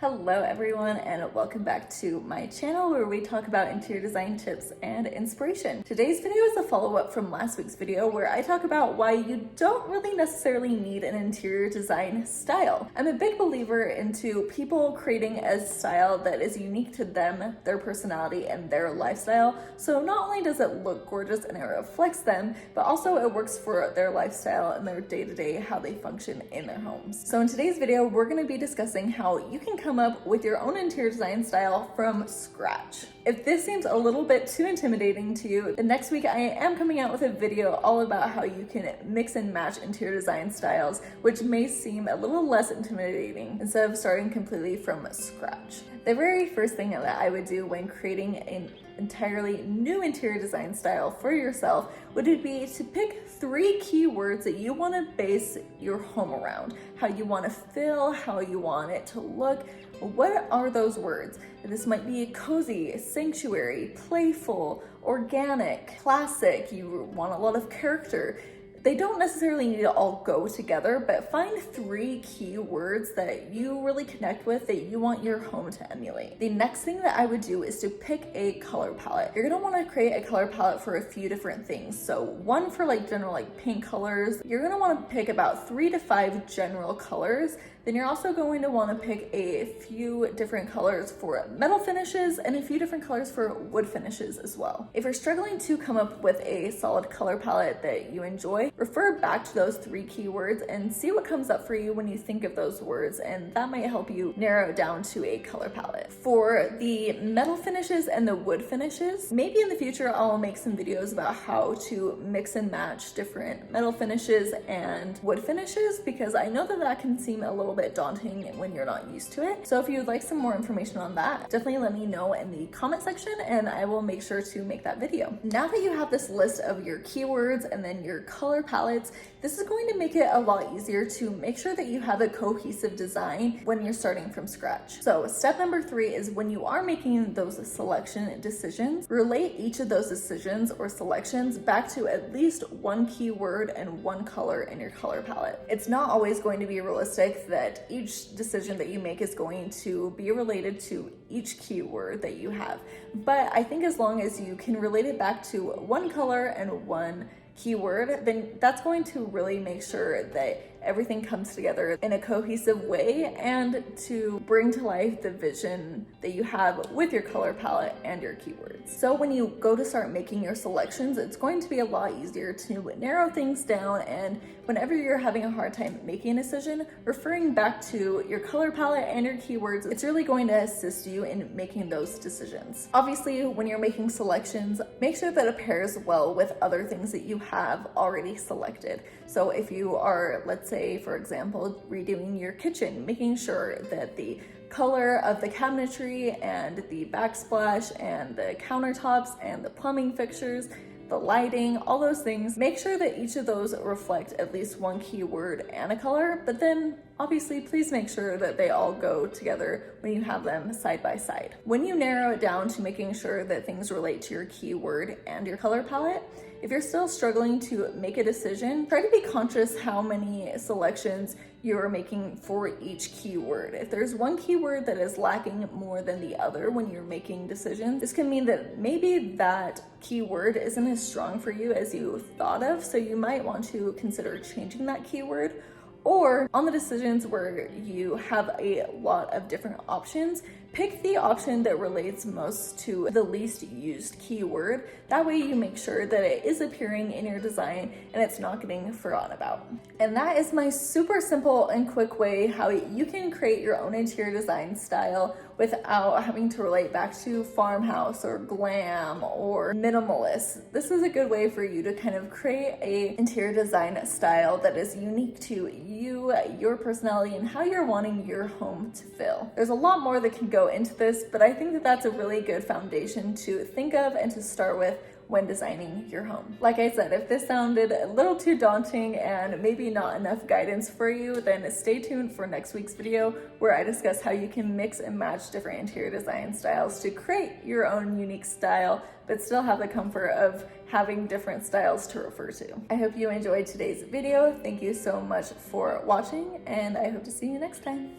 Hello everyone, and welcome back to my channel where we talk about interior design tips and inspiration. Today's video is a follow-up from last week's video where I talk about why you don't really necessarily need an interior design style. I'm a big believer into people creating a style that is unique to them, their personality, and their lifestyle. So not only does it look gorgeous and it reflects them, but also it works for their lifestyle and their day-to-day, how they function in their homes. So in today's video, we're going to be discussing how you can come up with your own interior design style from scratch. If this seems a little bit too intimidating to you, then next week I am coming out with a video all about how you can mix and match interior design styles, which may seem a little less intimidating instead of starting completely from scratch. The very first thing that I would do when creating an entirely new interior design style for yourself would be to pick 3 keywords that you want to base your home around. How you want to feel, how you want it to look. What are those words? This might be cozy, sanctuary, playful, organic, classic. You want a lot of character. They don't necessarily need to all go together, but find 3 key words that you really connect with that you want your home to emulate. The next thing that I would do is to pick a color palette. You're gonna wanna create a color palette for a few different things. So one for general paint colors. You're gonna wanna pick about 3 to 5 general colors. Then you're also going to want to pick a few different colors for metal finishes and a few different colors for wood finishes as well. If you're struggling to come up with a solid color palette that you enjoy, refer back to those 3 keywords and see what comes up for you when you think of those words, and that might help you narrow it down to a color palette. For the metal finishes and the wood finishes, maybe in the future I'll make some videos about how to mix and match different metal finishes and wood finishes, because I know that that can seem a little bit daunting when you're not used to it. So if you would like some more information on that, definitely let me know in the comment section and I will make sure to make that video. Now that you have this list of your keywords and then your color palettes, this is going to make it a lot easier to make sure that you have a cohesive design when you're starting from scratch. So step number 3 is when you are making those selection decisions, relate each of those decisions or selections back to at least 1 keyword and 1 color in your color palette. It's not always going to be realistic that each decision that you make is going to be related to each keyword that you have. But I think as long as you can relate it back to 1 color and 1 keyword, then that's going to really make sure that everything comes together in a cohesive way and to bring to life the vision that you have with your color palette and your keywords. So when you go to start making your selections, it's going to be a lot easier to narrow things down, and whenever you're having a hard time making a decision, referring back to your color palette and your keywords, it's really going to assist you in making those decisions. Obviously, when you're making selections, make sure that it pairs well with other things that you have already selected. So if you are, let's say, for example, redoing your kitchen, making sure that the color of the cabinetry and the backsplash and the countertops and the plumbing fixtures, the lighting, all those things, make sure that each of those reflect at least 1 keyword and a color, but then obviously please make sure that they all go together when you have them side by side. When you narrow it down to making sure that things relate to your keyword and your color palette, if you're still struggling to make a decision, try to be conscious how many selections you're making for each keyword. If there's 1 keyword that is lacking more than the other when you're making decisions, this can mean that maybe that keyword isn't as strong for you as you thought of, so you might want to consider changing that keyword. Or on the decisions where you have a lot of different options, pick the option that relates most to the least used keyword. That way you make sure that it is appearing in your design and it's not getting forgotten about. And that is my super simple and quick way how you can create your own interior design style without having to relate back to farmhouse or glam or minimalist. This is a good way for you to kind of create a interior design style that is unique to you, your personality, and how you're wanting your home to feel. There's a lot more that can go into this, but I think that that's a really good foundation to think of and to start with when designing your home. Like I said, if this sounded a little too daunting and maybe not enough guidance for you, then stay tuned for next week's video where I discuss how you can mix and match different interior design styles to create your own unique style, but still have the comfort of having different styles to refer to. I hope you enjoyed today's video. Thank you so much for watching, and I hope to see you next time.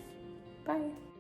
Bye.